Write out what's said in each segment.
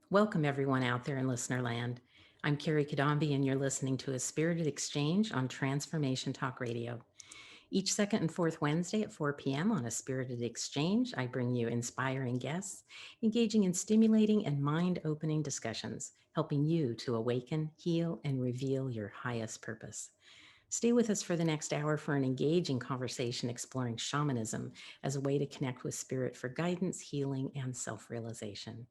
Welcome everyone out there in listener land. I'm Kerry Cadambi and you're listening to a spirited exchange on Transformation Talk Radio. Each second and fourth Wednesday at 4 p.m. on a spirited exchange, I bring you inspiring guests, engaging in stimulating and mind-opening discussions, helping you to awaken, heal, and reveal your highest purpose. Stay with us for the next hour for an engaging conversation exploring shamanism as a way to connect with spirit for guidance, healing, and self-realization.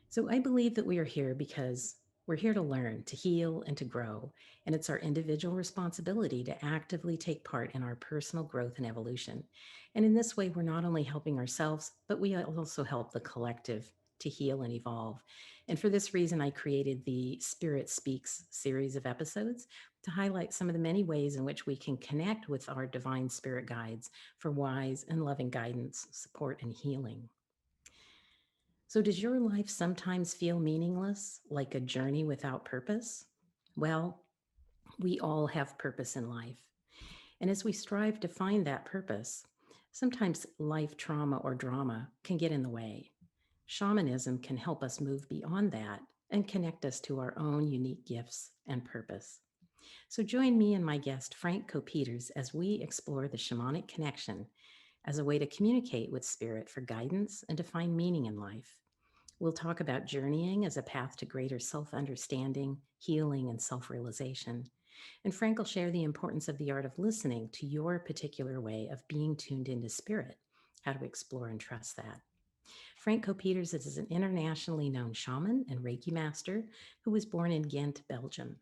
So I believe that we are here because we're here to learn, to heal, and to grow. And it's our individual responsibility to actively take part in our personal growth and evolution. And in this way, we're not only helping ourselves, but we also help the collective to heal and evolve. And for this reason, I created the Spirit Speaks series of episodes to highlight some of the many ways in which we can connect with our divine spirit guides for wise and loving guidance, support, and healing. So, does your life sometimes feel meaningless, like a journey without purpose? Well, we all have purpose in life. And as we strive to find that purpose, sometimes life trauma or drama can get in the way. Shamanism can help us move beyond that and connect us to our own unique gifts and purpose. So, join me and my guest, Frank Coppieters, as we explore the Shamanic Connection as a way to communicate with spirit for guidance and to find meaning in life. We'll talk about journeying as a path to greater self-understanding, healing, and self-realization. And Frank will share the importance of the art of listening to your particular way of being tuned into spirit, how to explore and trust that. Frank Coppieters is an internationally known shaman and Reiki master who was born in Ghent, Belgium.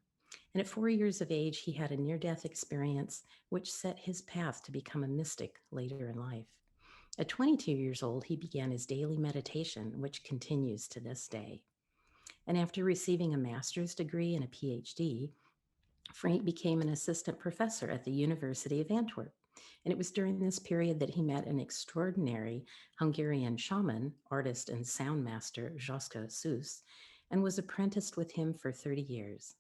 And at 4 years of age, he had a near-death experience which set his path to become a mystic later in life. At 22 years old, he began his daily meditation, which continues to this day. And after receiving a master's degree and a Ph.D., Frank became an assistant professor at the University of Antwerp. And it was during this period that he met an extraordinary Hungarian shaman, artist, and sound master, Jóska Soós, and was apprenticed with him for 30 years.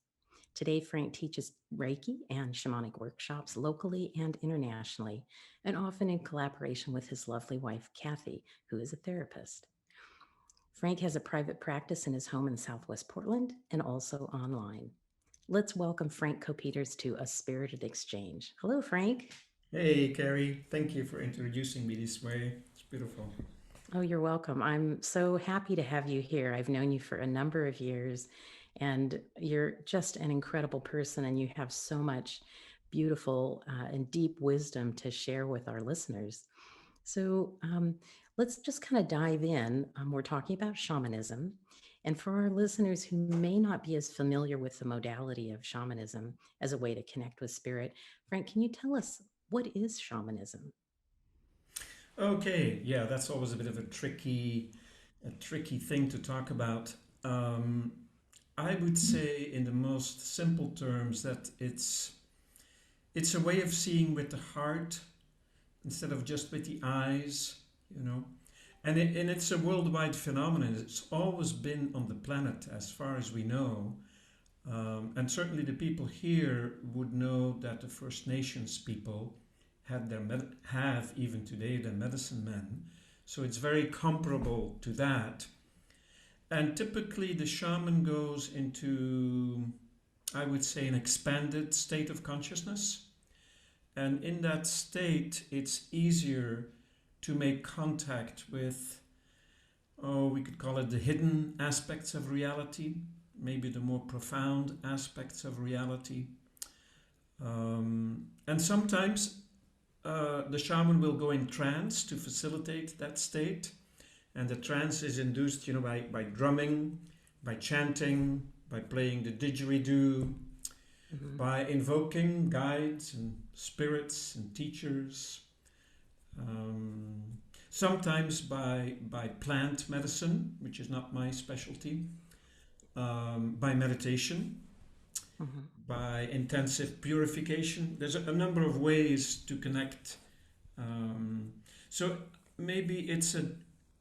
Today, Frank teaches Reiki and shamanic workshops locally and internationally, and often in collaboration with his lovely wife, Kathy, who is a therapist. Frank has a private practice in his home in Southwest Portland and also online. Let's welcome Frank Coppieters to A Spirited Exchange. Hello, Frank. Hey, Kerry. Thank you for introducing me this way. It's beautiful. Oh, you're welcome. I'm so happy to have you here. I've known you for a number of years, and you're just an incredible person, and you have so much beautiful and deep wisdom to share with our listeners. So let's just kind of dive in. We're talking about shamanism. And for our listeners who may not be as familiar with the modality of shamanism as a way to connect with spirit, Frank, can you tell us what is shamanism? Okay, yeah, that's always a bit of a tricky thing to talk about. Um, I would say, in the most simple terms, that it's a way of seeing with the heart instead of just with the eyes, you know. And it's a worldwide phenomenon. It's always been on the planet, as far as we know. And certainly the people here would know that the First Nations people have even today their medicine men. So it's very comparable to that. And typically the shaman goes into, I would say, an expanded state of consciousness. And in that state, it's easier to make contact with, we could call it the hidden aspects of reality, maybe the more profound aspects of reality. And sometimes the shaman will go in trance to facilitate that state. And the trance is induced, by drumming, by chanting, by playing the didgeridoo, by invoking guides and spirits and teachers. Sometimes by plant medicine, which is not my specialty, by meditation, by intensive purification. There's a number of ways to connect. So maybe it's a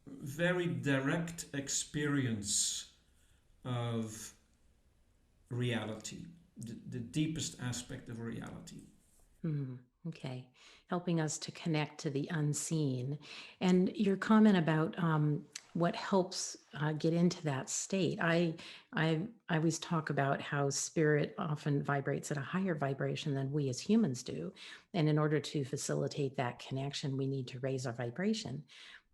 very direct experience of reality, the deepest aspect of reality. Okay. Helping us to connect to the unseen. And your comment about what helps get into that state. I always talk about how spirit often vibrates at a higher vibration than we as humans do. And in order to facilitate that connection, we need to raise our vibration.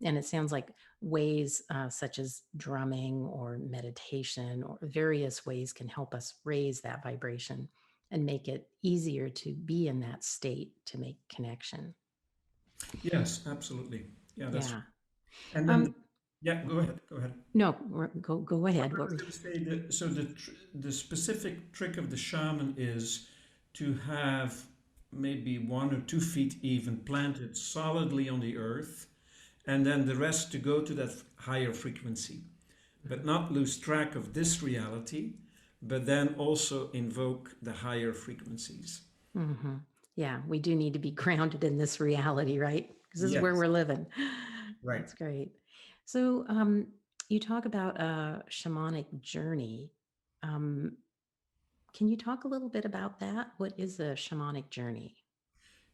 And it sounds like ways such as drumming or meditation or various ways can help us raise that vibration and make it easier to be in that state to make connection. Yes, absolutely. Yeah, that's. Yeah. And then, Um, yeah, go ahead. Go ahead. no, go I ahead. What was were going to say that, so the specific trick of the shaman is to have maybe 1 or 2 feet even planted solidly on the earth, and then the rest to go to that higher frequency, but not lose track of this reality, but then also invoke the higher frequencies. Mm-hmm. Yeah, we do need to be grounded in this reality, right? Because this is where Yes, we're living. right. That's great. So, you talk about a shamanic journey. Um, can you talk a little bit about that? What is a shamanic journey?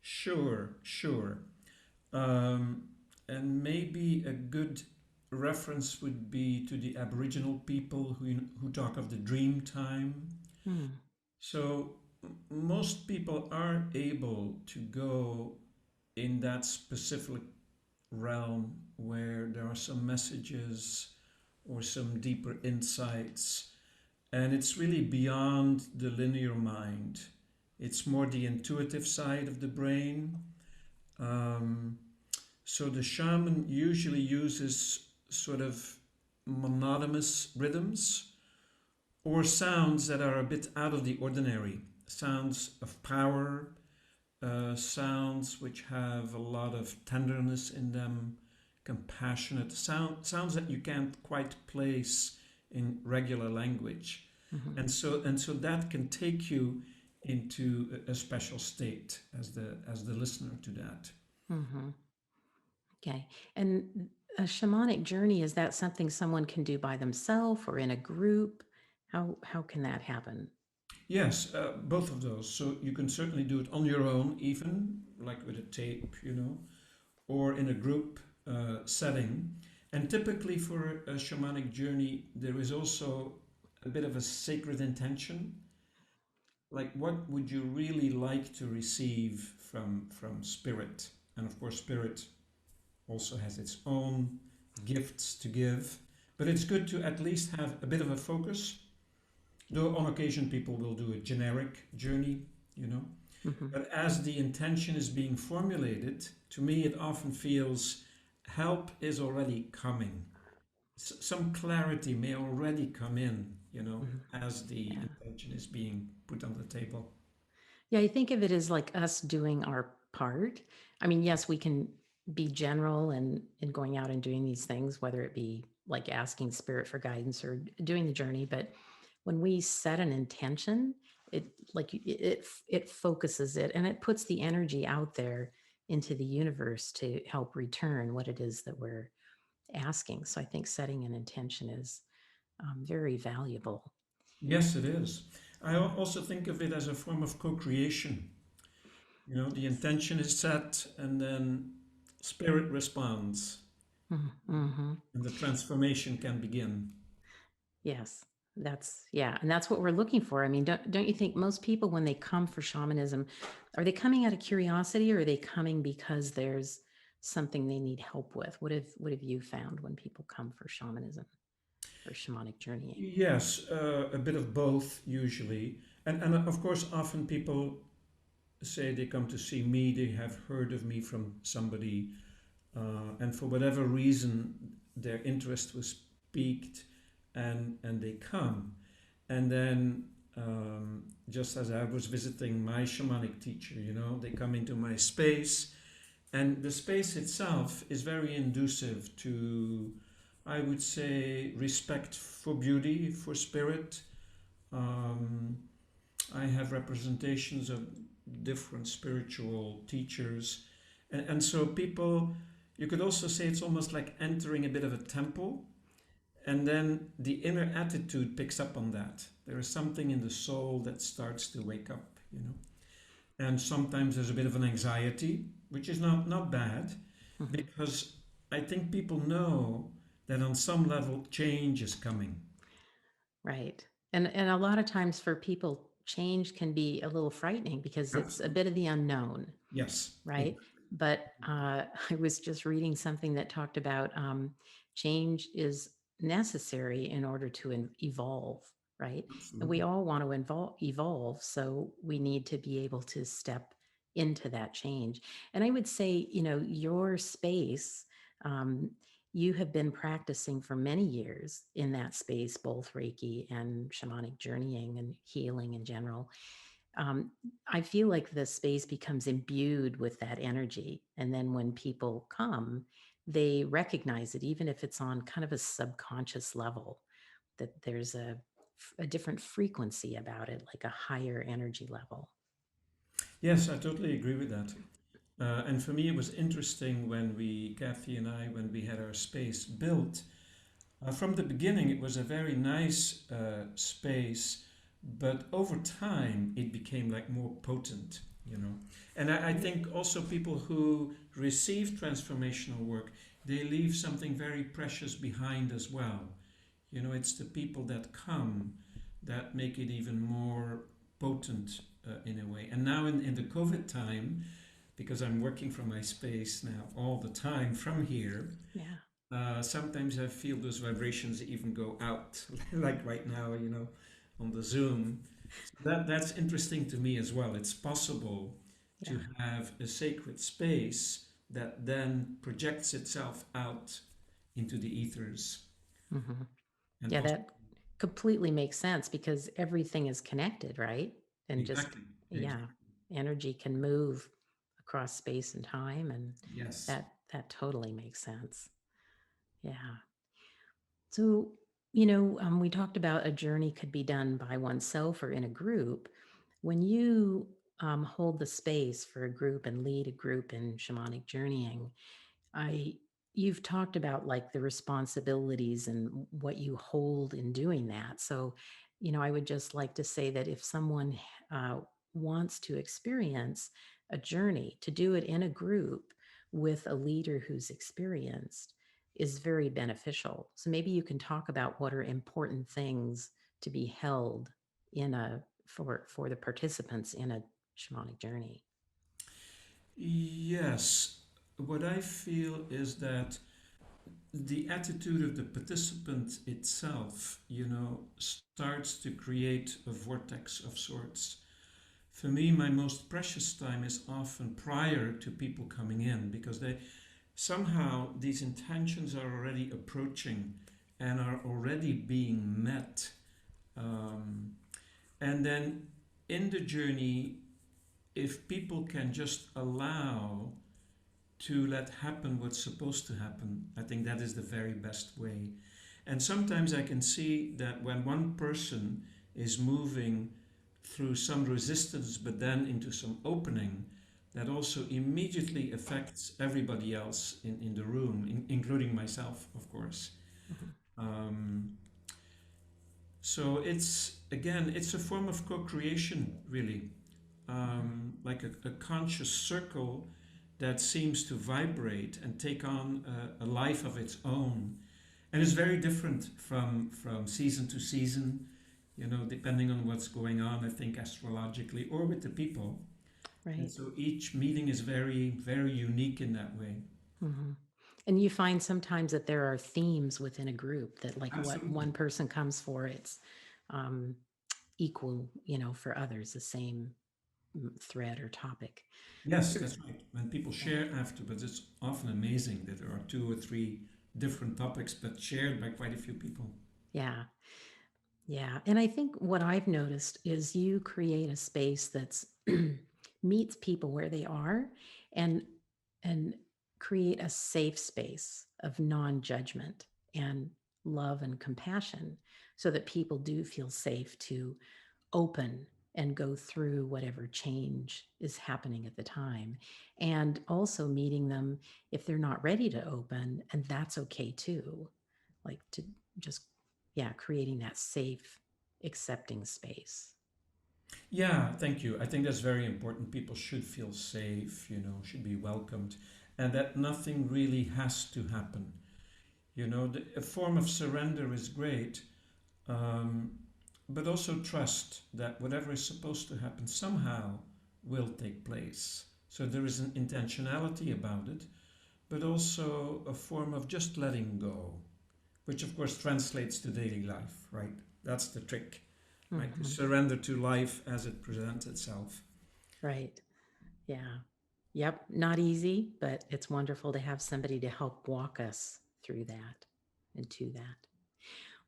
Sure, sure. Um, and maybe a good reference would be to the Aboriginal people who talk of the dream time. Hmm. So most people are able to go in that specific realm where there are some messages or some deeper insights, and it's really beyond the linear mind. It's more the intuitive side of the brain. Um, so the shaman usually uses sort of monotonous rhythms or sounds that are a bit out of the ordinary, sounds of power, sounds which have a lot of tenderness in them, compassionate sounds that you can't quite place in regular language, Mm-hmm. and so that can take you into a special state as the listener to that. Mm-hmm. Okay. And a shamanic journey, is that something someone can do by themselves or in a group? How can that happen? Yes, both of those. So you can certainly do it on your own, even like with a tape, or in a group setting. And typically for a shamanic journey, there is also a bit of a sacred intention. Like, what would you really like to receive from spirit? And of course, spirit also has its own gifts to give. But it's good to at least have a bit of a focus. Though on occasion people will do a generic journey, you know. Mm-hmm. But as the intention is being formulated, to me it often feels help is already coming. Some clarity may already come in, Mm-hmm. as the Yeah. intention is being put on the table. Yeah, I think of it as like us doing our part. I mean, yes, we can be general and in going out and doing these things, whether it be like asking spirit for guidance or doing the journey. But when we set an intention, it it focuses it and it puts the energy out there into the universe to help return what it is that we're asking. So I think setting an intention is very valuable. Yes, it is. I also think of it as a form of co-creation. The intention is set and then spirit responds Mm-hmm. and the transformation can begin. Yes, yeah, and that's what we're looking for. I mean, don't you think most people when they come for shamanism, are they coming out of curiosity or are they coming because there's something they need help with? What have you found when people come for shamanism or shamanic journeying? Yes, a bit of both usually. And of course, often people say they come to see me, they have heard of me from somebody, and for whatever reason, their interest was piqued and they come. And then, just as I was visiting my shamanic teacher, they come into my space, and the space itself is very inducive to, I would say, respect for beauty, for spirit. Um, I have representations of different spiritual teachers. And so people, you could also say it's almost like entering a bit of a temple. And then the inner attitude picks up on that. There is something in the soul that starts to wake up, you know. And sometimes there's a bit of an anxiety, which is not bad, Mhm. because I think people know that on some level change is coming. Right. And a lot of times for people, change can be a little frightening because it's a Absolutely. bit of the unknown, Yes. right? But I was just reading something that talked about change is necessary in order to evolve, right? And we Absolutely. all want to evolve, so we need to be able to step into that change. And I would say, your space, um, you have been practicing for many years in that space, both Reiki and shamanic journeying and healing in general. um, I feel like the space becomes imbued with that energy. And then when people come, they recognize it, even if it's on kind of a subconscious level, that there's a different frequency about it, like a higher energy level. Yes, I totally agree with that. And for me, it was interesting when Kathy and I, when we had our space built. From the beginning, it was a very nice space, but over time, it became like more potent, you know. And I think also people who receive transformational work, they leave something very precious behind as well. You know, it's the people that come that make it even more potent in a way. And now in the COVID time, because I'm working from my space now all the time from here, Yeah. sometimes I feel those vibrations even go out, like right now, you know, on the Zoom. So that's interesting to me as well. It's possible to Yeah. have a sacred space that then projects itself out into the ethers Hmm. and Yeah, possibly that completely makes sense because everything is connected, right? And just, exactly, yeah, exactly. energy can move across space and time, and Yes. that totally makes sense. Yeah. So, we talked about a journey could be done by oneself or in a group. When you hold the space for a group and lead a group in shamanic journeying, I you've talked about like the responsibilities and what you hold in doing that. So, I would just like to say that if someone uh, wants to experience a journey, to do it in a group with a leader who's experienced is very beneficial. So maybe you can talk about what are important things to be held in a for the participants in a shamanic journey. Yes. What I feel is that the attitude of the participant itself, you know, starts to create a vortex of sorts. For me, my most precious time is often prior to people coming in because they somehow these intentions are already approaching and are already being met. Um, and then in the journey, if people can just allow to let happen what's supposed to happen, I think that is the very best way. And sometimes I can see that when one person is moving through some resistance but then into some opening, that also immediately affects everybody else in the room, including myself, of course. Mhm. Um, so it's, again, it's a form of co creation, really. Mhm. Like a conscious circle that seems to vibrate and take on a life of its own. And it's very different from season to season, you know, depending on what's going on, I think, astrologically or with the people. And Right. so each meeting is very, very unique in that way. Mhm. And you find sometimes that there are themes within a group that, like, what Absolutely. one person comes for, it's um, equal, for others, the same thread or topic. Yes, that's right. When people Yeah. share afterwards, it's often amazing that there are two or three different topics, but shared by quite a few people. Yeah. Yeah. And I think what I've noticed is you create a space that's meets people where they are, and and create a safe space of non-judgment and love and compassion so that people do feel safe to open and go through whatever change is happening at the time, and also meeting them if they're not ready to open, and that's okay too, like to just, yeah, creating that safe, accepting space. Yeah, thank you. I think that's very important. People should feel safe, should be welcomed, and that nothing really has to happen. A form of surrender is great, um, but also trust that whatever is supposed to happen somehow will take place. So there is an intentionality about it, but also a form of just letting go, which of course translates to daily life, right? That's the trick, right? To Mm-hmm. surrender to life as it presents itself. Right. Yeah. Yep. Not easy, but it's wonderful to have somebody to help walk us through that and to that.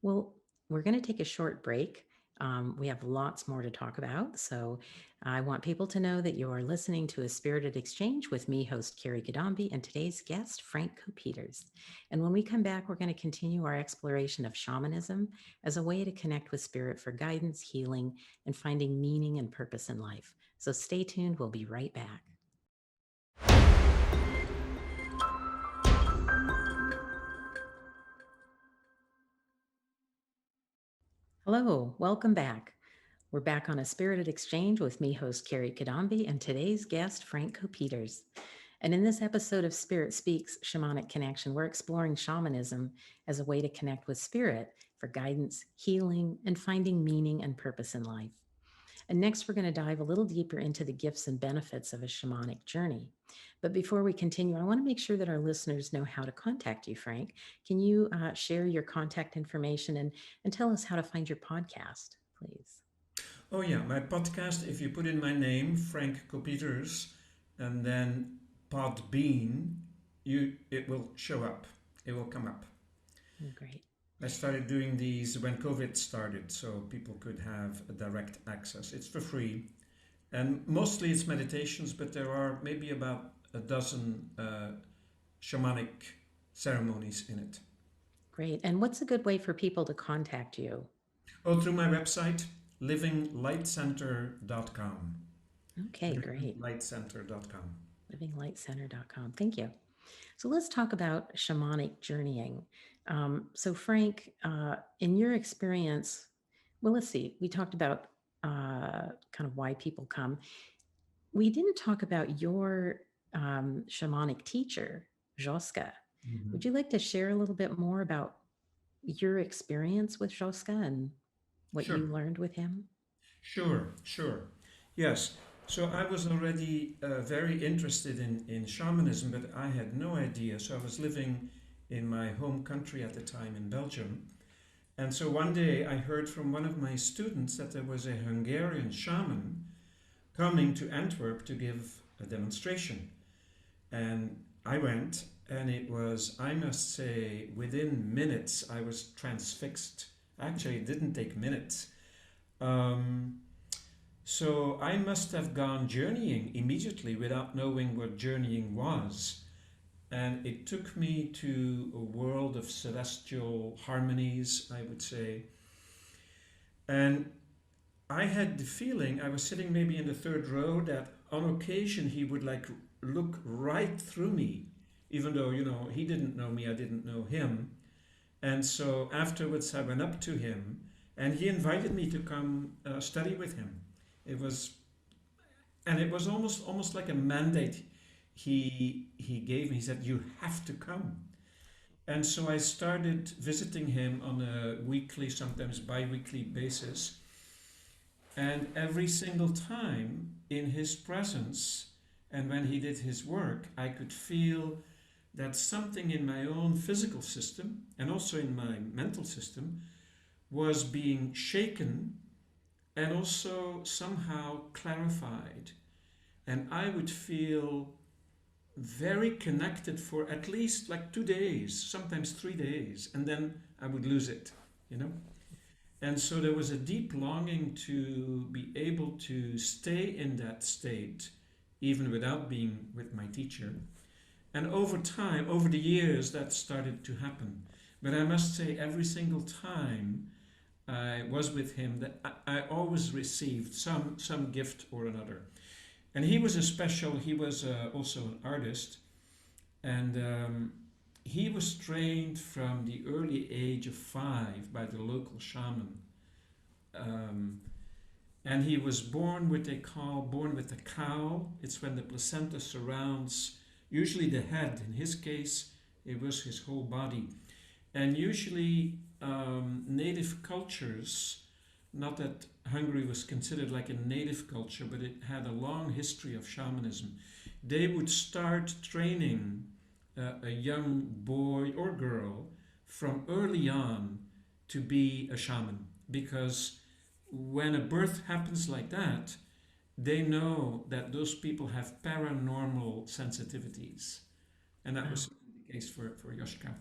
Well, we're going to take a short break. We have lots more to talk about. So I want people to know that you're listening to A Spirited Exchange with me, host Kerry Cadambi, and today's guest, Frank Coppieters. And when we come back, we're going to continue our exploration of shamanism as a way to connect with spirit for guidance, healing, and finding meaning and purpose in life. So stay tuned. We'll be right back. Hello, welcome back. We're back on A Spirited Exchange with me, host Kerry Cadambi, and today's guest, Frank Coppieters. And in this episode of Spirit Speaks Shamanic Connection, we're exploring shamanism as a way to connect with spirit for guidance, healing, and finding meaning and purpose in life. And next, we're going to dive a little deeper into the gifts and benefits of a shamanic journey. But before we continue, I want to make sure that our listeners know how to contact you, Frank. Can you share your contact information and tell us how to find your podcast, please? Oh yeah, my podcast, if you put in my name, Frank Coppieters, and then Podbean, it will show up. It will come up. Great. I started doing these when COVID started, so people could have a direct access. It's for free. And mostly it's meditations, but there are maybe about a dozen shamanic ceremonies in it. Great. And what's a good way for people to contact you? Oh, through my website, livinglightcenter.com. Okay, great. Livinglightcenter.com. Livinglightcenter.com. Thank you. So let's talk about shamanic journeying. So, Frank, in your experience, well, let's see, we talked about kind of why people come. We didn't talk about your shamanic teacher, Jóska. Mhm. Would you like to share a little bit more about your experience with Jóska and what Sure, you learned with him? sure. Yes, so I was already very interested in shamanism, but I had no idea. So I was living in my home country at the time in Belgium. And so one day I heard from one of my students that there was a Hungarian shaman coming to Antwerp to give a demonstration. And I went, and it was, I must say, within minutes I was transfixed. Actually, it didn't take minutes. So I must have gone journeying immediately without knowing what journeying was. And it took me to a world of celestial harmonies, I would say. And I had the feeling, I was sitting maybe in the third row, that on occasion he would like look right through me, even though, he didn't know me, I didn't know him. And so afterwards I went up to him and he invited me to come study with him. It was almost like a mandate he gave me. He said, "You have to come." And so I started visiting him on a weekly, sometimes bi-weekly basis. And every single time in his presence and when he did his work, I could feel that something in my own physical system and also in my mental system was being shaken and also somehow clarified. And I would feel very connected for at least like 2 days, sometimes 3 days, and then I would lose it. And so there was a deep longing to be able to stay in that state, even without being with my teacher. And over time, over the years, that started to happen. But I must say, every single time I was with him, that I always received some gift or another. And he was he was also an artist. And he was trained from the early age of 5 by the local shaman. Um, and he was born what they call born with a cowl. It's when the placenta surrounds usually the head. In his case, it was his whole body. And usually, native cultures, not that Hungary was considered like a native culture, but it had a long history of shamanism. They would start training a young boy or girl from early on to be a shaman, because when a birth happens like that, they know that those people have paranormal sensitivities. And that was Wow. certainly the case for Jóska.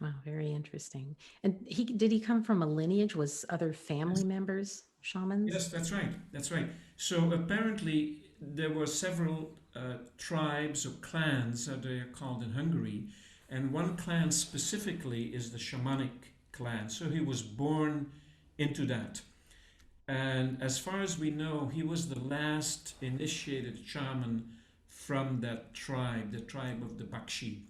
Wow, very interesting. And did he come from a lineage? Was other family members shamans? Yes, that's right. That's right. So apparently there were several tribes or clans, as they are called in Hungary, and one clan specifically is the Shamanic clan. So he was born into that. And as far as we know, he was the last initiated shaman from that tribe, the tribe of the Bakshi.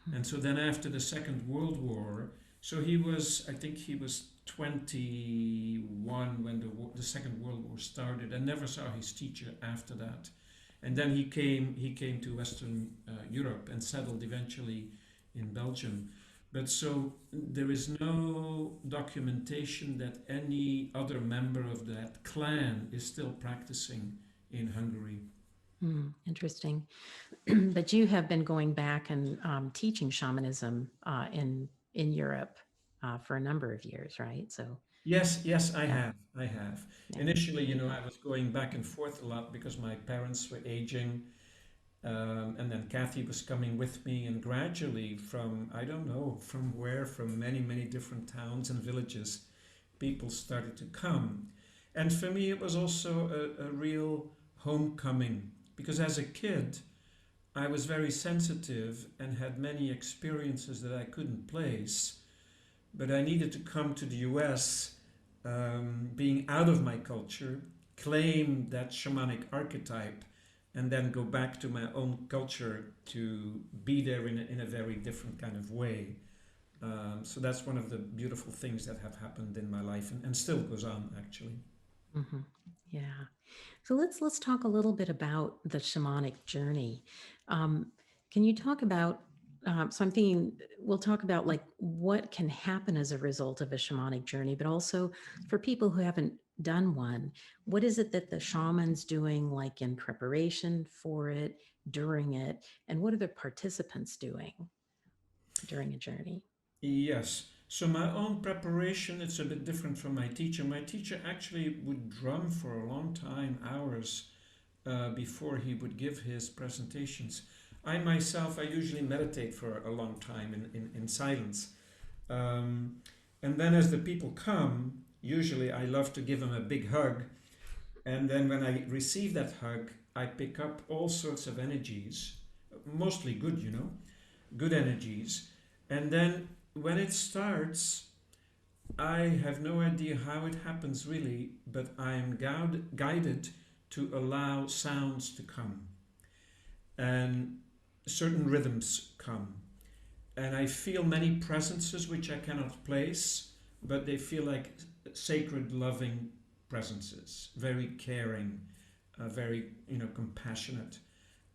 Hmm. And so then after the Second World War, so he was, I think he was 21 when the Second World War started, and never saw his teacher after that. And then he came to Western Europe and settled eventually in Belgium. But so there is no documentation that any other member of that clan is still practicing in Hungary. Interesting. But you have been going back and teaching shamanism in Europe for a number of years, right? So Yes, yes, I yeah, have. I have. yeah, Initially, very good. I was going back and forth a lot because my parents were aging, and then Kathy was coming with me, and gradually, from I don't know from where, from many, many different towns and villages, people started to come. And for me, it was also a real homecoming because as a kid, I was very sensitive and had many experiences that I couldn't place, but I needed to come to the US, being out of my culture, claim that shamanic archetype, and then go back to my own culture to be there in a very different kind of way. So that's one of the beautiful things that have happened in my life and still goes on actually. Hmm. Yeah. So let's talk a little bit about the shamanic journey. Um, can you talk about? So I'm thinking we'll talk about like what can happen as a result of a shamanic journey, but also for people who haven't done one, what is it that the shaman's doing, like in preparation for it, during it, and what are the participants doing during a journey? Yes. So my own preparation, it's a bit different from my teacher. My teacher actually would drum for a long time, hours, before he would give his presentations. I myself, I usually meditate for a long time in silence. Um, and then as the people come, usually I love to give them a big hug. And then when I receive that hug, I pick up all sorts of energies, mostly good, good energies. And then when it starts, I have no idea how it happens really, but I am guided to allow sounds to come and certain rhythms come. And I feel many presences which I cannot place, but they feel like sacred, loving presences, very caring, very compassionate.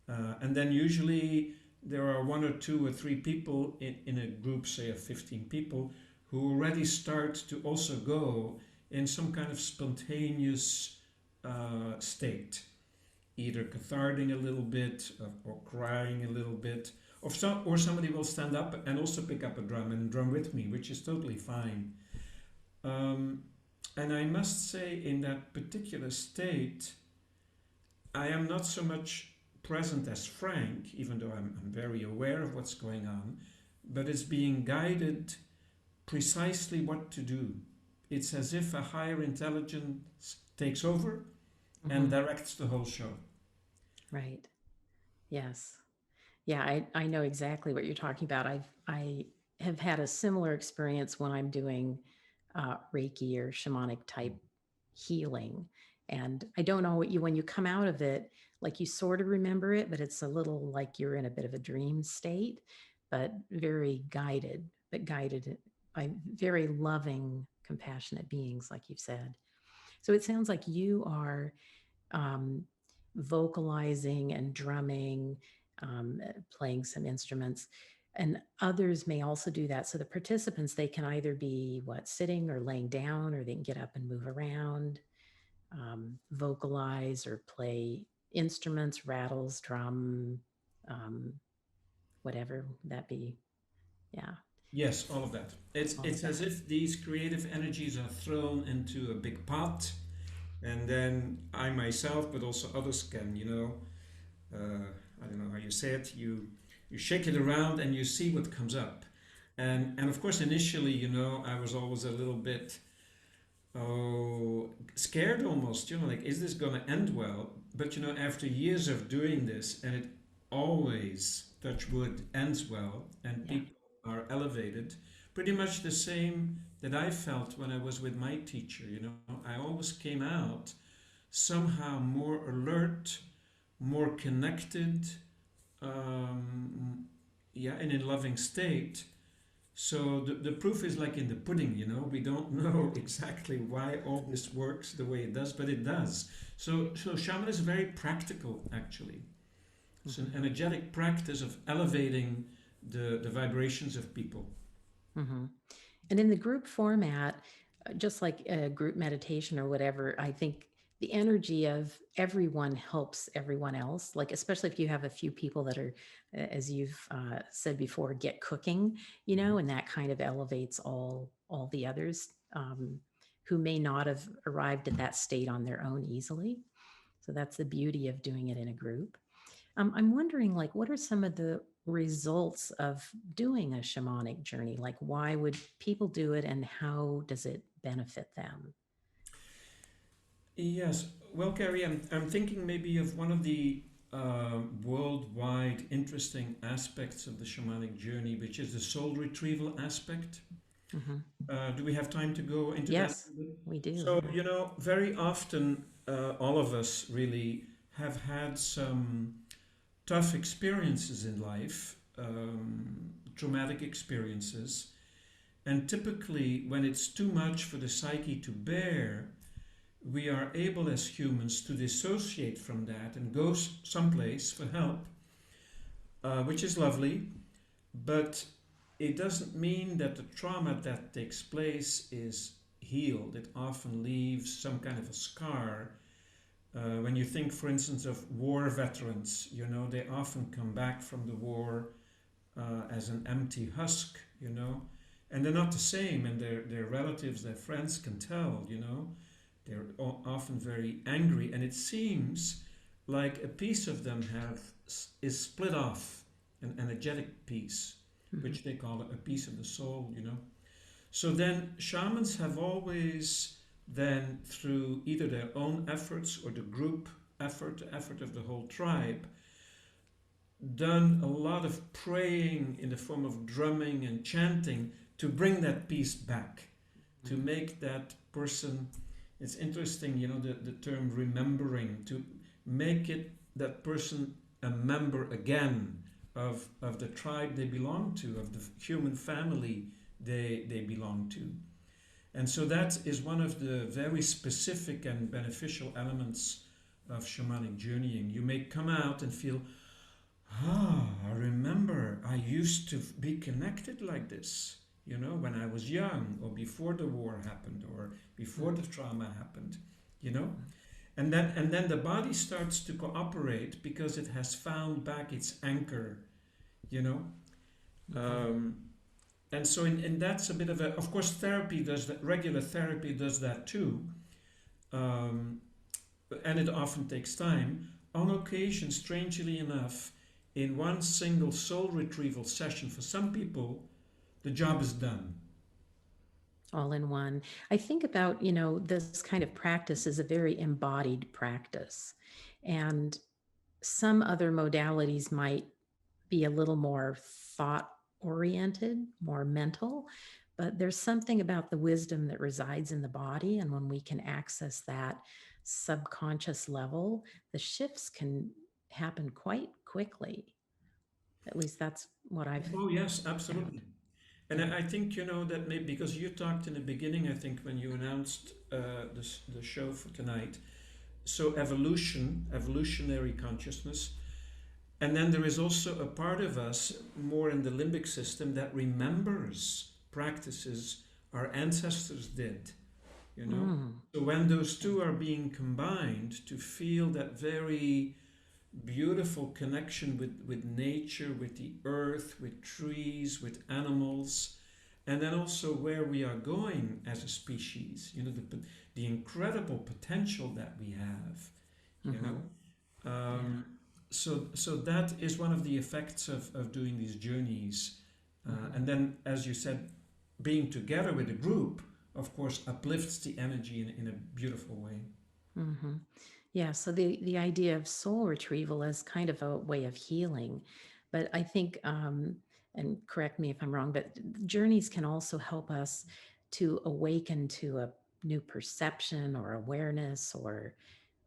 And then usually there are one or two or three people in a group, say of 15 people, who already start to also go in some kind of spontaneous state, either catharting a little bit or crying a little bit, or somebody will stand up and also pick up a drum and drum with me, which is totally fine. Um, and I must say, in that particular state, I am not so much present as Frank, even though I'm very aware of what's going on, but it's being guided precisely what to do. It's as if a higher intelligence takes over and Hmm. directs the whole show. Right. Yes. Yeah, I know exactly what you're talking about. I have had a similar experience when I'm doing Reiki or shamanic type healing, and I don't know what you when you come out of it, like you sort of remember it, but it's a little like you're in a bit of a dream state. but very guided, but guided by very loving, compassionate beings, like you've said. So it sounds like you are um, vocalizing and drumming, playing some instruments. And others may also do that. So the participants, they can either be sitting or laying down, or they can get up and move around, vocalize or play instruments, rattles, drum, um, whatever that be. Yeah, Yes, all of that. It's all of it's that. as if these creative energies are thrown into a big pot, and then I myself, but also others can, I don't know how you say it. You shake it around and you see what comes up. And of course, initially, I was always a little bit scared almost. Like, is this going to end well? But after years of doing this, and it always, touch wood, ends well, and Yeah. people are elevated. Pretty much the same that I felt when I was with my teacher. I always came out somehow more alert, more connected, and in loving state. So the proof is like in the pudding. We don't know exactly why all this works the way it does, but it does. So shaman is very practical, actually. It's an Mm-hmm. energetic practice of elevating the vibrations of people. Mm-hmm. And in the group format, just like a group meditation or whatever, I think the energy of everyone helps everyone else. Like, especially if you have a few people that are, as you've said before, get cooking, and that kind of elevates all the others who may not have arrived at that state on their own easily. So that's the beauty of doing it in a group. I'm wondering, like, what are some of the results of doing a shamanic journey? Like, why would people do it, and how does it benefit them? Yes, well, Carrie, I'm thinking maybe of one of the worldwide interesting aspects of the shamanic journey, which is the soul retrieval aspect. Hmm. Do we have time to go into that? Yes, we do. So, very often all of us really have had some tough experiences in life, traumatic experiences, and typically when it's too much for the psyche to bear, we are able as humans to dissociate from that and go someplace for help, which is lovely, but it doesn't mean that the trauma that takes place is healed. It often leaves some kind of a scar. When you think, for instance, of war veterans, they often come back from the war as an empty husk, and they're not the same, and their relatives, their friends can tell, they're often very angry, and it seems like a piece of them is split off, an energetic piece, Hmm. which they call a piece of the soul. So then shamans have always then, through either their own efforts or the group effort, the effort of the whole tribe, done a lot of praying in the form of drumming and chanting to bring that piece back, to make that person, it's interesting, the term remembering, to make it that person a member again of the tribe they belong to, of the human family they belong to. And so that is one of the very specific and beneficial elements of shamanic journeying. You may come out and feel, I remember I used to be connected like this, when I was young, or before the war happened, or before the trauma happened, you know? And then the body starts to cooperate because it has found back its anchor, you know? Hmm. And so in that's a bit of a, of course, therapy does that, regular therapy does that too. Um, and it often takes time. On occasion, strangely enough, in one single soul retrieval session, for some people, the job is done. All in one. I think about, this kind of practice is a very embodied practice. And some other modalities might be a little more thought oriented, more mental, but there's something about the wisdom that resides in the body. And when we can access that subconscious level, the shifts can happen quite quickly. At least that's what I've Oh, yes, found. absolutely. And I think, that maybe because you talked in the beginning, I think, when you announced the show for tonight, so evolutionary consciousness. And then there is also a part of us, more in the limbic system, that remembers practices our ancestors did, you know. Mm, So when those two are being combined to feel that very beautiful connection with nature, with the earth, with trees, with animals, and then also where we are going as a species, the incredible potential that we have, you mm-hmm. know. Yeah. So that is one of the effects of doing these journeys. Mm-hmm. And then, as you said, being together with a group, of course, uplifts the energy in a beautiful way. Mm-hmm. Yeah. So the idea of soul retrieval is kind of a way of healing, but I think, and correct me if I'm wrong, but journeys can also help us to awaken to a new perception or awareness or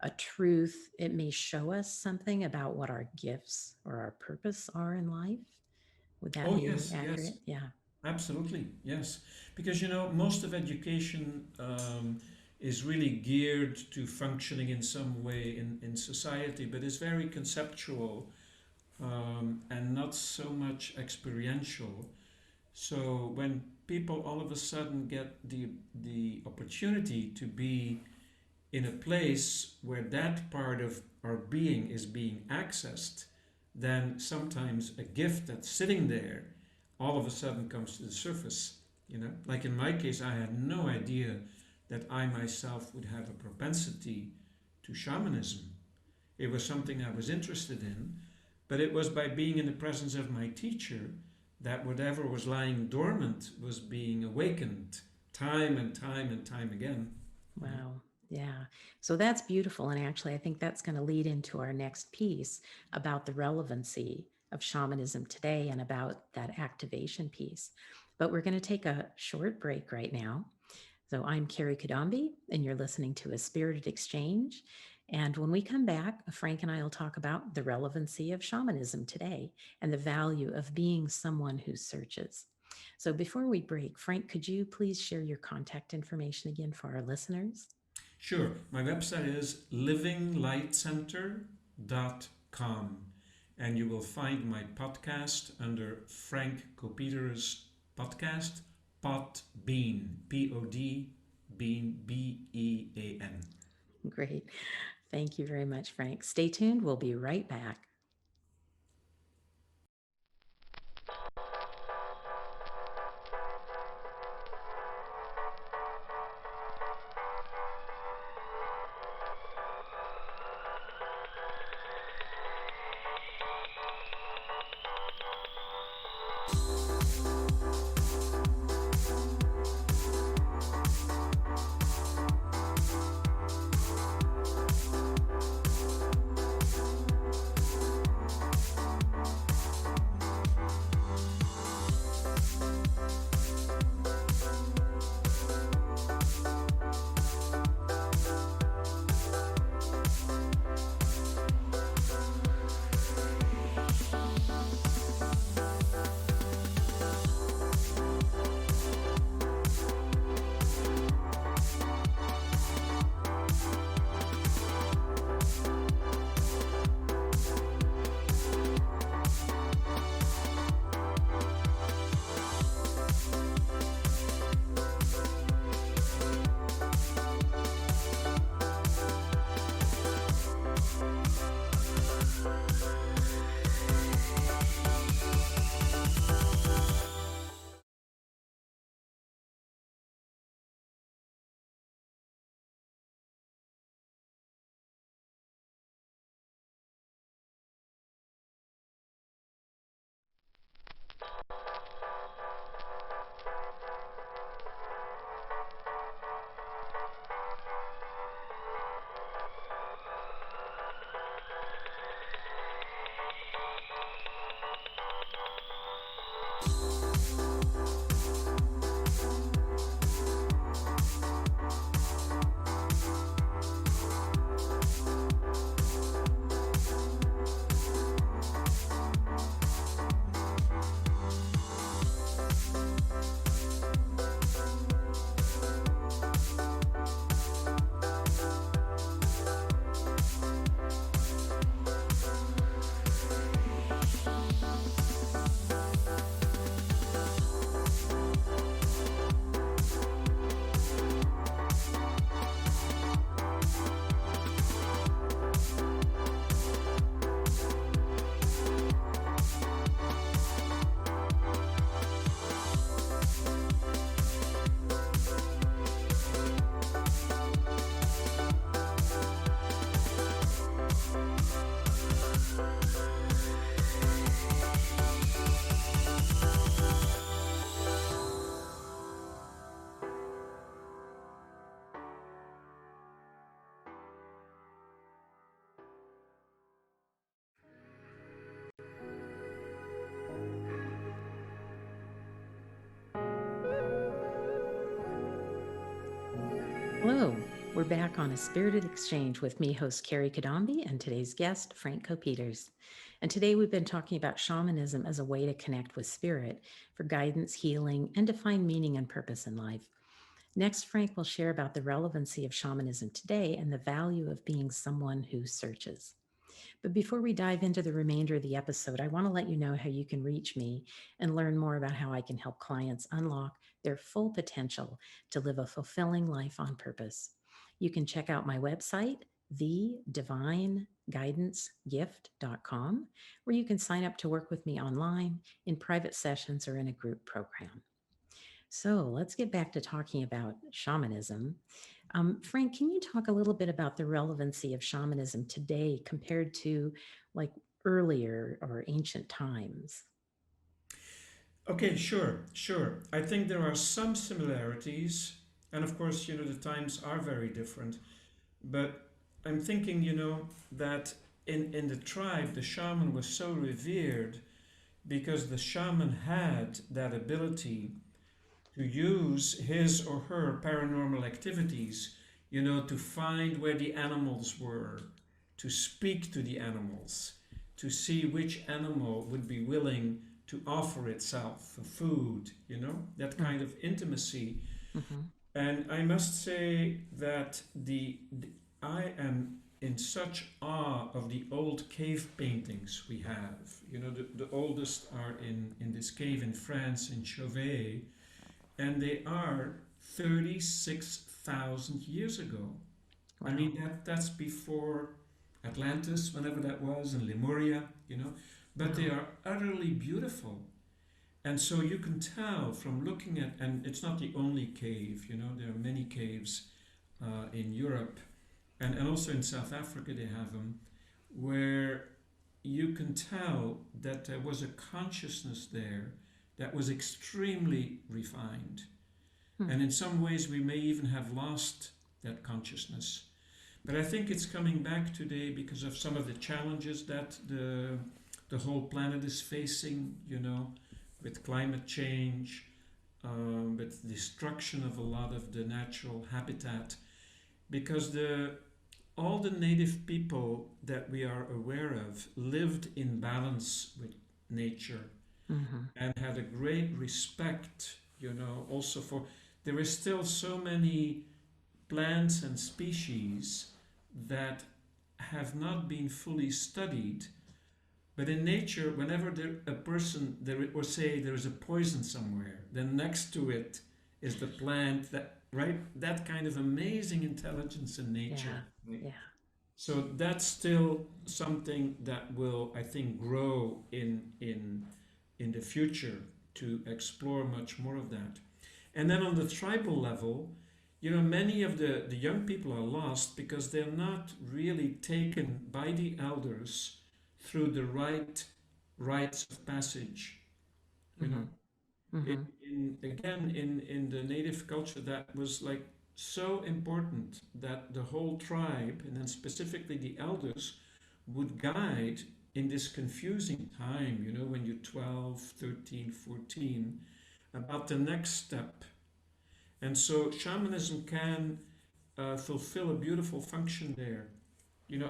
a truth. It may show us something about what our gifts or our purpose are in life. Would that Oh, be yes, yes. accurate? Yeah. Absolutely, yes. Because most of education is really geared to functioning in some way in society, but it's very conceptual and not so much experiential. So when people all of a sudden get the opportunity to be in a place where that part of our being is being accessed, then sometimes a gift that's sitting there all of a sudden comes to the surface. Like in my case, I had no idea that I myself would have a propensity to shamanism. It was something I was interested in, but it was by being in the presence of my teacher that whatever was lying dormant was being awakened time and time and time again. Wow. Yeah. So that's beautiful. And actually, I think that's going to lead into our next piece about the relevancy of shamanism today and about that activation piece. But we're going to take a short break right now. So I'm Kerry Cadambi, and you're listening to A Spirited Exchange. And when we come back, Frank and I will talk about the relevancy of shamanism today and the value of being someone who searches. So before we break, Frank, could you please share your contact information again for our listeners? Sure. My website is livinglightcenter.com, and you will find my podcast under Frank Coppieters podcast, Podbean, P-O-D, Bean, B-E-A-N. Great. Thank you very much, Frank. Stay tuned. We'll be right back. Hello, we're back on A Spirited Exchange with me, host Kerry Cadambi, and today's guest, Frank Coppieters. And today we've been talking about shamanism as a way to connect with spirit for guidance, healing, and to find meaning and purpose in life. Next, Frank will share about the relevancy of shamanism today and the value of being someone who searches. But before we dive into the remainder of the episode, I want to let you know how you can reach me and learn more about how I can help clients unlock their full potential to live a fulfilling life on purpose. You can check out my website, thedivineguidancegift.com, where you can sign up to work with me online, in private sessions, or in a group program. So let's get back to talking about shamanism. Frank, can you talk a little bit about the relevancy of shamanism today compared to like earlier or ancient times? Okay, sure. I think there are some similarities, and of course, the times are very different. But I'm thinking, that in the tribe, the shaman was so revered because the shaman had that ability to use his or her paranormal activities, to find where the animals were, to speak to the animals, to see which animal would be willing to offer itself for food, that kind of intimacy. Mm-hmm. And I must say that I am in such awe of the old cave paintings we have. The oldest are in this cave in France, in Chauvet, and they are 36,000 years ago. Wow. I mean, that's before Atlantis, whenever that was, and Lemuria, but they are utterly beautiful. And so you can tell from looking at, and it's not the only cave, there are many caves in Europe, and also in South Africa they have them, where you can tell that there was a consciousness there that was extremely refined. And in some ways we may even have lost that consciousness. But I think it's coming back today because of some of the challenges that the whole planet is facing, with climate change, with destruction of a lot of the natural habitat. Because all the native people that we are aware of lived in balance with nature. Mm-hmm. And had a great respect, also for, there is still so many plants and species that have not been fully studied. But in nature, whenever a person, or say there is a poison somewhere, then next to it is the plant that kind of amazing intelligence in nature. Yeah. So that's still something that will, I think, grow in the future, to explore much more of that. And then on the tribal level, many of the young people are lost because they're not really taken by the elders through the right rites of passage. Mm-hmm. In the native culture, that was like so important, that the whole tribe, and then specifically the elders, would guide in this confusing time, when you're 12, 13, 14, about the next step. And so shamanism can fulfill a beautiful function there.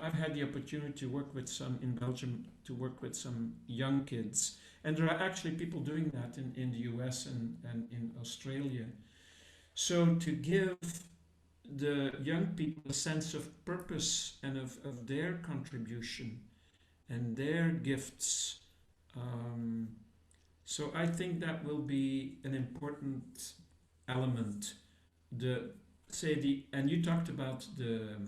I've had the opportunity to work with in Belgium, to work with some young kids. And there are actually people doing that in the US and in Australia. So to give the young people a sense of purpose and of their contribution and their gifts. So I think that will be an important element. And you talked about the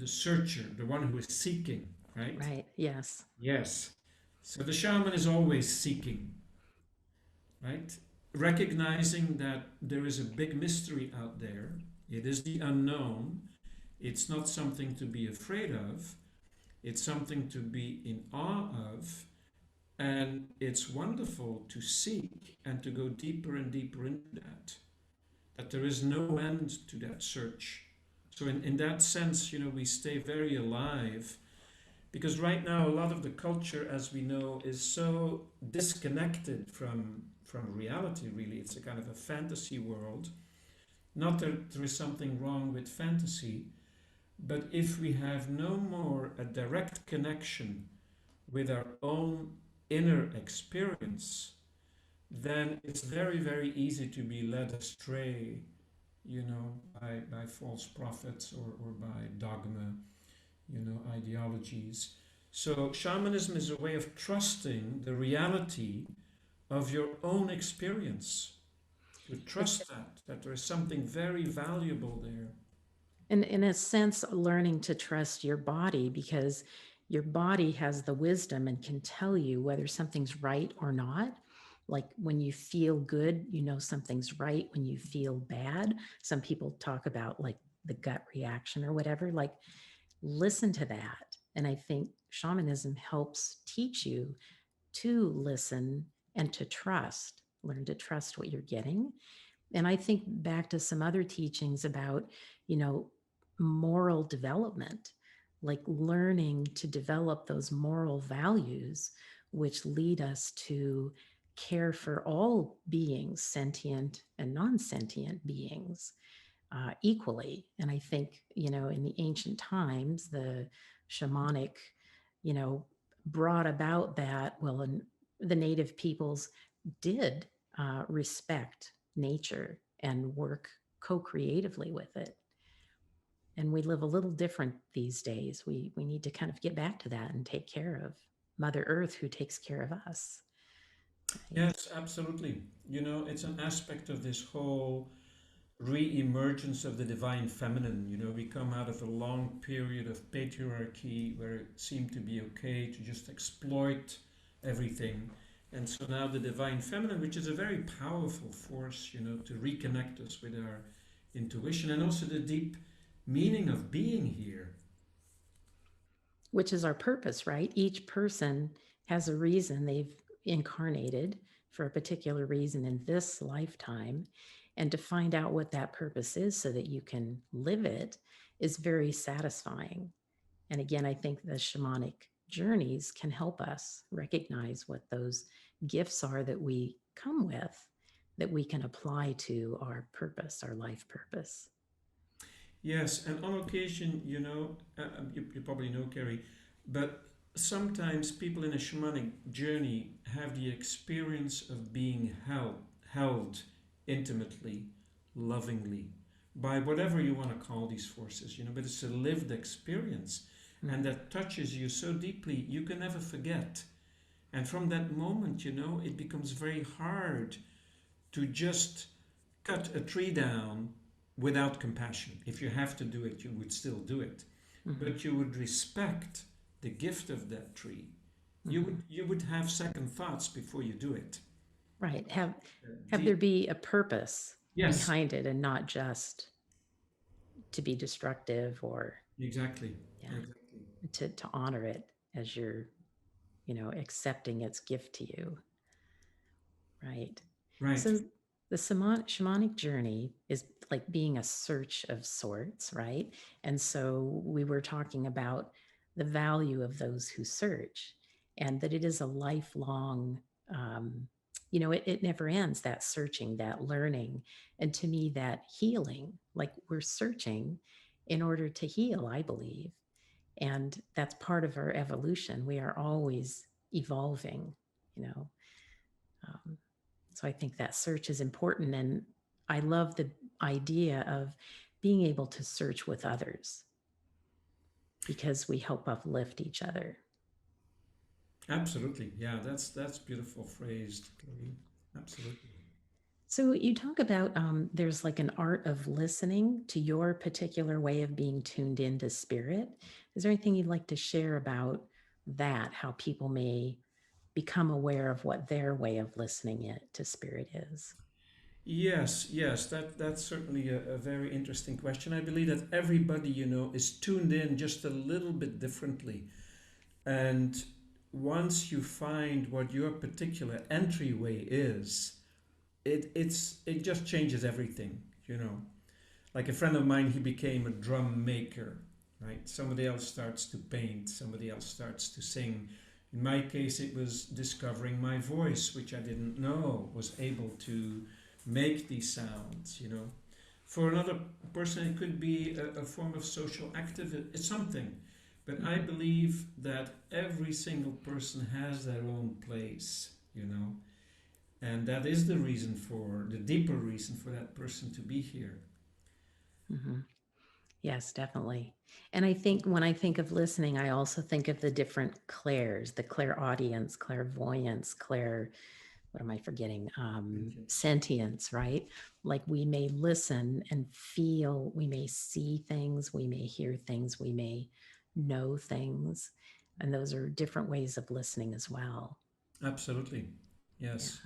searcher, the one who is seeking, right? Right. Yes. Yes. So the shaman is always seeking, right? Recognizing that there is a big mystery out there. It is the unknown. It's not something to be afraid of. It's something to be in awe of. And it's wonderful to seek and to go deeper and deeper into that. That there is no end to that search. So in that sense, we stay very alive. Because right now, a lot of the culture, as we know, is so disconnected from reality, really. It's a kind of a fantasy world. Not that there is something wrong with fantasy, but if we have no more a direct connection with our own inner experience, then it's very, very easy to be led astray, by false prophets or by dogma, ideologies. So shamanism is a way of trusting the reality of your own experience. To trust that there is something very valuable there. And in a sense, learning to trust your body, because your body has the wisdom and can tell you whether something's right or not. Like when you feel good, you know something's right. When you feel bad, some people talk about like the gut reaction or whatever. Like, listen to that. And I think shamanism helps teach you to listen and to trust, learn to trust what you're getting. And I think back to some other teachings about, moral development, like learning to develop those moral values, which lead us to care for all beings, sentient and non-sentient beings, equally. And I think, in the ancient times, the shamanic, brought about that. Well, and the native peoples did respect nature and work co-creatively with it. And we live a little different these days. We need to kind of get back to that and take care of Mother Earth, who takes care of us. Right? Yes, absolutely. It's an aspect of this whole re-emergence of the divine feminine. We come out of a long period of patriarchy where it seemed to be okay to just exploit everything. And so now the divine feminine, which is a very powerful force, to reconnect us with our intuition and also the deep meaning of being here. Which is our purpose, right? Each person has a reason they've incarnated for a particular reason in this lifetime. And to find out what that purpose is so that you can live it is very satisfying. And again, I think the shamanic journeys can help us recognize what those gifts are that we come with, that we can apply to our purpose, our life purpose. Yes, and on occasion, you probably know, Kerry, but sometimes people in a shamanic journey have the experience of being held intimately, lovingly, by whatever you want to call these forces, but it's a lived experience. And that touches you so deeply, you can never forget. And from that moment, it becomes very hard to just cut a tree down without compassion. If you have to do it, you would still do it. But you would respect the gift of that tree. You would have second thoughts before you do it. Right. Have there be a purpose behind it, and not just to be destructive or exactly. To honor it as you're, accepting its gift to you. Right. So the shamanic journey is like being a search of sorts, right? And so we were talking about the value of those who search, and that it is a lifelong, it never ends, that searching, that learning. And to me, that healing, like we're searching in order to heal, I believe. And that's part of our evolution. We are always evolving, so I think that search is important. And I love the idea of being able to search with others, because we help uplift each other. Absolutely. Yeah, that's beautiful phrased, Chloe. Absolutely. So you talk about there's like an art of listening to your particular way of being tuned into spirit. Is there anything you'd like to share about that, how people may become aware of what their way of listening to spirit is? Yes, that's certainly a very interesting question. I believe that everybody, is tuned in just a little bit differently. And once you find what your particular entryway is, it just changes everything, Like a friend of mine, he became a drum maker, right? Somebody else starts to paint, somebody else starts to sing. In my case, it was discovering my voice, which I didn't know was able to make these sounds, For another person, it could be a form of social activism. It's something. But I believe that every single person has their own place, you know, and that is the reason for, the deeper reason for that person to be here. Mhm. Yes, definitely. And I think when I think of listening, I also think of the different clairs, the clairaudience, clairvoyance, what am I forgetting? Sentience, right? Like we may listen and feel, we may see things, we may hear things, we may know things. And those are different ways of listening as well. Absolutely, Yeah. yes.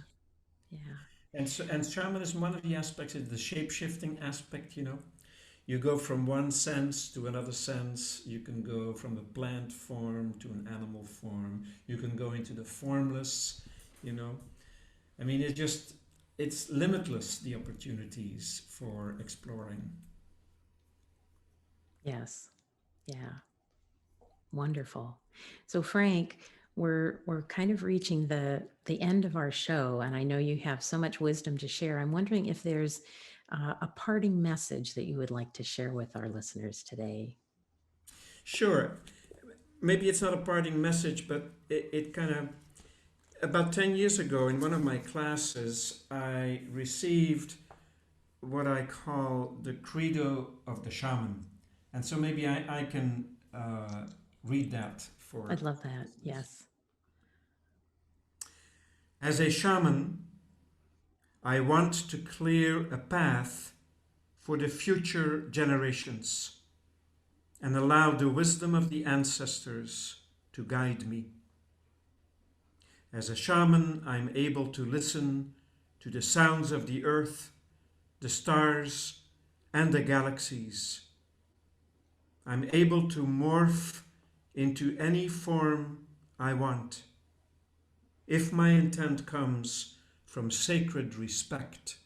Yeah. And shamanism, one of the aspects is the shape-shifting aspect, you know. You go from one sense to another sense. You can go from a plant form to an animal form. You can go into the formless, you know. I mean, it's limitless, the opportunities for exploring. Yes. Yeah. Wonderful. So Frank, we're kind of reaching the end of our show, and I know you have so much wisdom to share. I'm wondering if there's a parting message that you would like to share with our listeners today. Sure, maybe it's not a parting message, but it kind of, about 10 years ago in one of my classes, I received what I call the credo of the shaman. And so maybe I can read that for I'd love that. listeners. Yes. As a shaman, I want to clear a path for the future generations and allow the wisdom of the ancestors to guide me. As a shaman, I'm able to listen to the sounds of the earth, the stars, and the galaxies. I'm able to morph into any form I want, if my intent comes from sacred respect.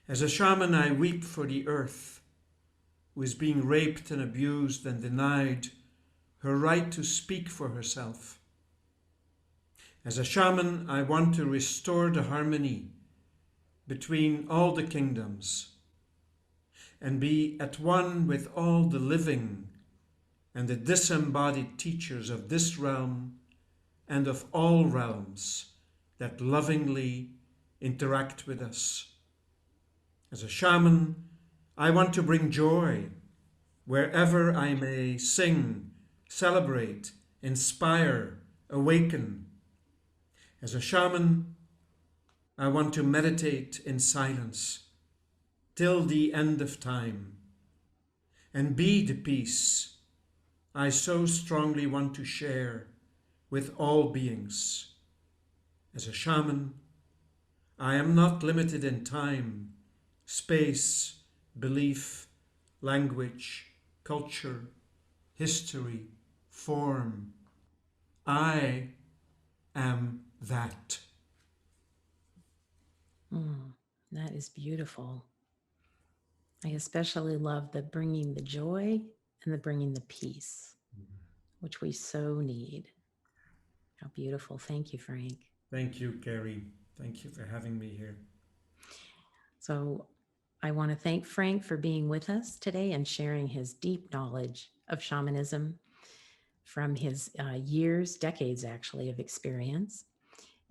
As a shaman, I weep for the earth, who is being raped and abused and denied her right to speak for herself. As a shaman, I want to restore the harmony between all the kingdoms and be at one with all the living and the disembodied teachers of this realm and of all realms that lovingly interact with us. As a shaman, I want to bring joy wherever I may sing, celebrate, inspire, awaken. As a shaman, I want to meditate in silence till the end of time and be the peace I so strongly want to share with all beings. As a shaman, I am not limited in time, space, belief, language, culture, history, form. I am that. That is beautiful. I especially love the bringing the joy and the bringing the peace, which we so need. How beautiful. Thank you, Frank. Thank you, Kerry. Thank you for having me here. So I want to thank Frank for being with us today and sharing his deep knowledge of shamanism from his years, decades actually, of experience.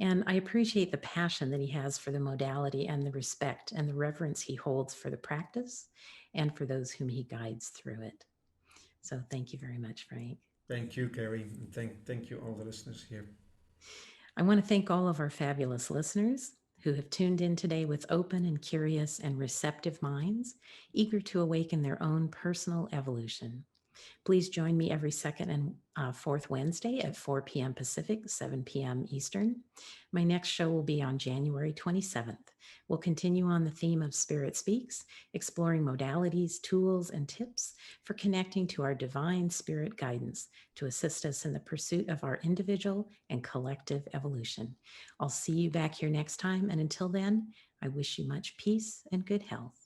And I appreciate the passion that he has for the modality and the respect and the reverence he holds for the practice and for those whom he guides through it. So thank you very much, Frank. Thank you, Kerry. And thank you, all the listeners here. I want to thank all of our fabulous listeners who have tuned in today with open and curious and receptive minds, eager to awaken their own personal evolution. Please join me every second and fourth Wednesday at 4 p.m. Pacific, 7 p.m. Eastern. My next show will be on January 27th. We'll continue on the theme of Spirit Speaks, exploring modalities, tools, and tips for connecting to our divine spirit guidance to assist us in the pursuit of our individual and collective evolution. I'll see you back here next time, and until then, I wish you much peace and good health.